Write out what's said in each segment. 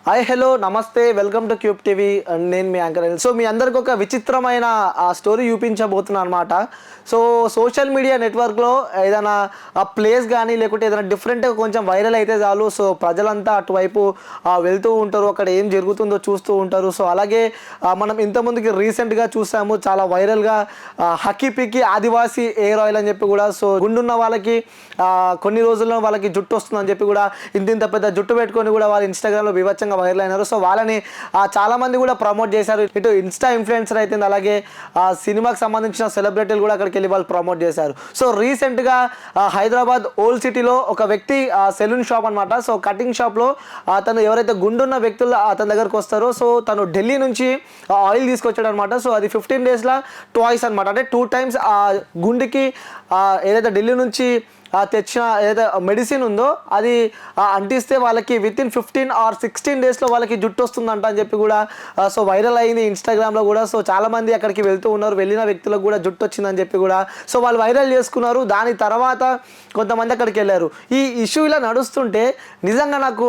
Hi hello నమస్తే welcome to cube TV. నేను మీ యాంకర్ అనిల్. సో మీ అందరికి ఒక విచిత్రమైన స్టోరీ చూపించబోతున్నాను అనమాట. సో సోషల్ మీడియా నెట్వర్క్లో ఏదైనా ప్లేస్ కానీ లేకుంటే ఏదైనా డిఫరెంట్గా కొంచెం వైరల్ అయితే చాలు, సో ప్రజలంతా అటువైపు వెళ్తూ ఉంటారు, అక్కడ ఏం జరుగుతుందో చూస్తూ ఉంటారు. సో అలాగే మనం ఇంతకుముందుకి రీసెంట్గా చూసాము చాలా వైరల్గా హకీ పికి ఆదివాసీ ఎయిర్ ఆయిల్ అని చెప్పి కూడా, సో గుండున్న వాళ్ళకి కొన్ని రోజుల్లో వాళ్ళకి జుట్టు వస్తుందని చెప్పి కూడా ఇంత పెద్ద జుట్టు పెట్టుకొని కూడా వాళ్ళు ఇన్స్టాగ్రామ్లో వివచ్చంగా వైరల్ అయినారు. సో వాళ్ళని చాలామంది కూడా ప్రమోట్ చేశారు. ఇటు ఇన్స్టా ఇన్ఫ్లుయెన్సర్ అయితే అలాగే సినిమాకి సంబంధించిన సెలబ్రిటీలు కూడా అక్కడికి వెళ్ళి వాళ్ళు ప్రమోట్ చేశారు. సో రీసెంట్గా హైదరాబాద్ ఓల్డ్ సిటీలో ఒక వ్యక్తి సెలూన్ షాప్ అనమాట. సో కటింగ్ షాప్లో తను ఎవరైతే గుండున్న వ్యక్తులు అతని దగ్గరకు వస్తారో, సో తను ఢిల్లీ నుంచి ఆయిల్ తీసుకొచ్చాడు అనమాట. సో అది 15 daysలో ట్వైస్ అనమాట, అంటే 2 times ఆ గుండెకి ఏదైతే ఢిల్లీ నుంచి తెచ్చిన ఏదైతే మెడిసిన్ ఉందో అది అంటిస్తే వాళ్ళకి వితిన్ 15 or 16 daysలో వాళ్ళకి జుట్టు వస్తుందంట అని చెప్పి కూడా సో వైరల్ అయింది ఇన్స్టాగ్రామ్లో కూడా. సో చాలామంది అక్కడికి వెళ్తూ ఉన్నారు, వెళ్ళిన వ్యక్తులకు కూడా జుట్టు వచ్చిందని చెప్పి కూడా సో వాళ్ళు వైరల్ చేసుకున్నారు. దాని తర్వాత కొంతమంది అక్కడికి వెళ్ళారు. ఈ ఇష్యూ ఇలా నడుస్తుంటే నిజంగా నాకు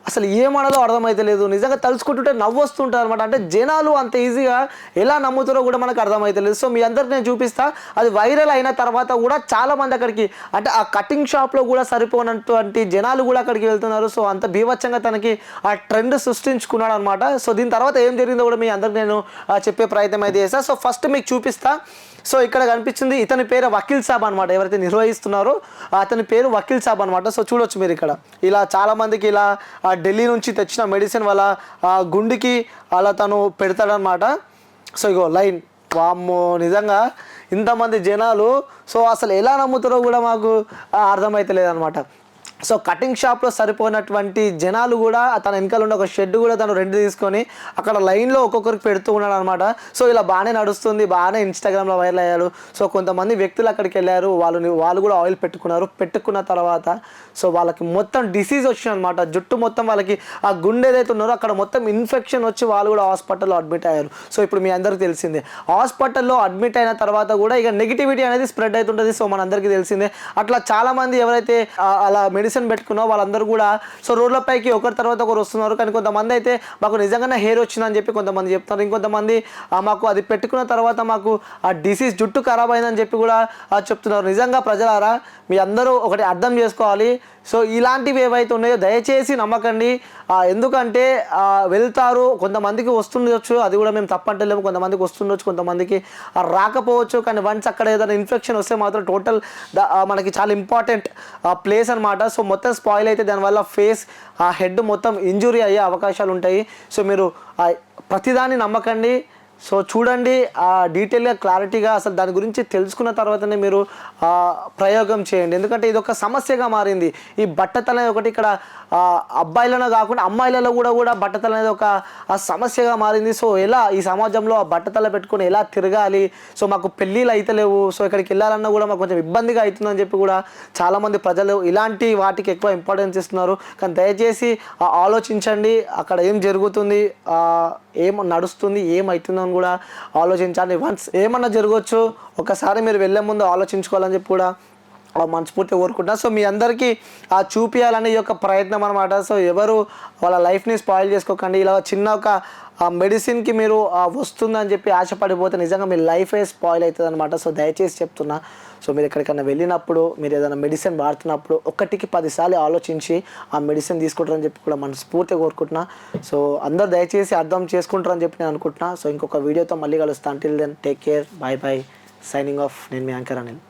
అసలు ఏమనదో అర్థమైతే లేదు. నిజంగా తలుచుకుంటుంటే నవ్వు వస్తుంటారు అనమాట. అంటే జనాలు అంత ఈజీగా ఎలా నమ్ముతారో కూడా మనకు అర్థమైతే లేదు. సో మీ అందరికి నేను చూపిస్తా. అది వైరల్ అయిన తర్వాత కూడా చాలామంది అక్కడికి, అంటే ఆ కటింగ్ షాప్లో కూడా సరిపోనటువంటి జనాలు కూడా అక్కడికి వెళ్తున్నారు. సో అంత బీభత్సంగా తనకి ఆ ట్రెండ్ సృష్టించుకున్నాడు అనమాట. సో దీని తర్వాత ఏం జరిగిందో కూడా మీ అందరికి నేను చెప్పే ప్రయత్నం అయితే చేస్తాను. సో ఫస్ట్ మీకు చూపిస్తా. సో ఇక్కడ కనిపించింది ఇతని పేరు వకీల్ సాబ్ అనమాట. ఎవరైతే నిర్వహిస్తున్నారో అతని పేరు వకీల్ సాబ్ అనమాట. సో చూడొచ్చు మీరు ఇక్కడ ఇలా చాలామందికి ఇలా ఢిల్లీ నుంచి తెచ్చిన మెడిసిన్ వాళ్ళ గుండెకి అలా తను పెడతాడనమాట. సో ఇగో లైన్, వామ్మో నిజంగా ఇంతమంది జనాలు సో అసలు ఎలా నమ్ముతారో కూడా మాకు అర్థమైతే లేదనమాట. సో కటింగ్ షాప్లో సరిపోయినటువంటి జనాలు కూడా తన వెనకాల ఉన్న ఒక షెడ్ కూడా తను రెంట్ తీసుకొని అక్కడ లైన్లో ఒక్కొక్కరికి పెడుతూ ఉన్నాడు అనమాట. సో ఇలా బాగానే నడుస్తుంది, బాగానే ఇన్స్టాగ్రామ్లో వైరల్ అయ్యారు. సో కొంతమంది వ్యక్తులు అక్కడికి వెళ్ళారు, వాళ్ళు కూడా ఆయిల్ పెట్టుకున్న తర్వాత సో వాళ్ళకి మొత్తం డిసీజ్ వచ్చింది అనమాట. జుట్టు మొత్తం వాళ్ళకి ఆ గుండె ఏదైతే ఉన్నారో అక్కడ మొత్తం ఇన్ఫెక్షన్ వచ్చి వాళ్ళు కూడా హాస్పిటల్లో అడ్మిట్ అయ్యారు. సో ఇప్పుడు మీ అందరికీ తెలిసిందే, హాస్పిటల్లో అడ్మిట్ అయిన తర్వాత కూడా ఇక నెగిటివిటీ అనేది స్ప్రెడ్ అవుతుంటుంది. సో మనందరికీ తెలిసిందే. అట్లా చాలామంది ఎవరైతే అలా మెడిసిన్ పెట్టుకున్నారో వాళ్ళందరూ కూడా సో రోడ్లపైకి ఒకరి తర్వాత ఒకరు వస్తున్నారు. కానీ కొంతమంది అయితే మాకు నిజంగానే హెయిర్ వచ్చిందని చెప్పి కొంతమంది చెప్తున్నారు. ఇంకొంతమంది మాకు అది పెట్టుకున్న తర్వాత మాకు ఆ డిసీజ్ జుట్టు ఖరాబ్ అయిందని చెప్పి కూడా చెప్తున్నారు. నిజంగా ప్రజలారా మీ అందరూ ఒకటి అర్థం చేసుకోవాలి. సో ఇలాంటివి ఏవైతే ఉన్నాయో దయచేసి నమ్మకండి. ఎందుకంటే వెళ్తారు, కొంతమందికి వస్తుండొచ్చు, అది కూడా మేము తప్పంటలేము. కొంతమందికి వస్తుండొచ్చు, కొంతమందికి రాకపోవచ్చు. కానీ వన్స్ అక్కడ ఏదైనా ఇన్ఫెక్షన్ వస్తే మాత్రం టోటల్ మనకి చాలా ఇంపార్టెంట్ ప్లేస్ అనమాట. సో మొత్తం స్పాయిల్ అయితే దానివల్ల ఫేస్ హెడ్ మొత్తం ఇంజురీ అయ్యే అవకాశాలు ఉంటాయి. సో మీరు ప్రతిదాన్ని నమ్మకండి. సో చూడండి డీటెయిల్గా క్లారిటీగా అసలు దాని గురించి తెలుసుకున్న తర్వాతనే మీరు ప్రయోగం చేయండి. ఎందుకంటే ఇది ఒక సమస్యగా మారింది. ఈ బట్టతల అనేది ఒకటి ఇక్కడ అబ్బాయిలలో కాకుండా అమ్మాయిలలో కూడా బట్టతల అనేది ఒక సమస్యగా మారింది. సో ఎలా ఈ సమాజంలో ఆ బట్టతల పెట్టుకొని ఎలా తిరగాలి, సో మాకు పెళ్ళిళ్ళు అయితే లేవు, సో ఇక్కడికి వెళ్ళాలన్నా కూడా మాకు కొంచెం ఇబ్బందిగా అవుతుందని చెప్పి కూడా చాలామంది ప్రజలు ఇలాంటి వాటికి ఎక్కువ ఇంపార్టెన్స్ ఇస్తున్నారు. కానీ దయచేసి ఆలోచించండి, అక్కడ ఏం జరుగుతుంది, ఏం నడుస్తుంది, ఏమవుతుందని కూడా ఆలోచించాలి. వన్స్ ఏమన్నా జరగవచ్చు, ఒకసారి మీరు వెళ్ళే ముందు ఆలోచించుకోవాలని చెప్పి కూడా మనస్ఫూర్తిగా కోరుకుంటున్నా. సో మీ అందరికీ చూపించాలనే ఈ యొక్క ప్రయత్నం అనమాట. సో ఎవరు వాళ్ళ లైఫ్ని స్పాయిల్ చేసుకోకండి. ఇలా చిన్న ఒక మెడిసిన్కి మీరు వస్తుందని చెప్పి ఆశపడిపోతే నిజంగా మీ లైఫే స్పాయిల్ అవుతుంది అనమాట. సో దయచేసి చెప్తున్నా. సో మీరు ఎక్కడికైనా వెళ్ళినప్పుడు, మీరు ఏదైనా మెడిసిన్ వాడుతున్నప్పుడు 1కి 10 సార్లు ఆలోచించి ఆ మెడిసిన్ తీసుకుంటారని చెప్పి కూడా మనస్ఫూర్తిగా కోరుకుంటున్నా. సో అందరూ దయచేసి అర్థం చేసుకుంటారని చెప్పి నేను అనుకుంటున్నా. సో ఇంకొక వీడియోతో మళ్ళీ కలుస్తాను. Till then take care, bye bye, signing off. నేను మీ యాంకర్ అనిల్.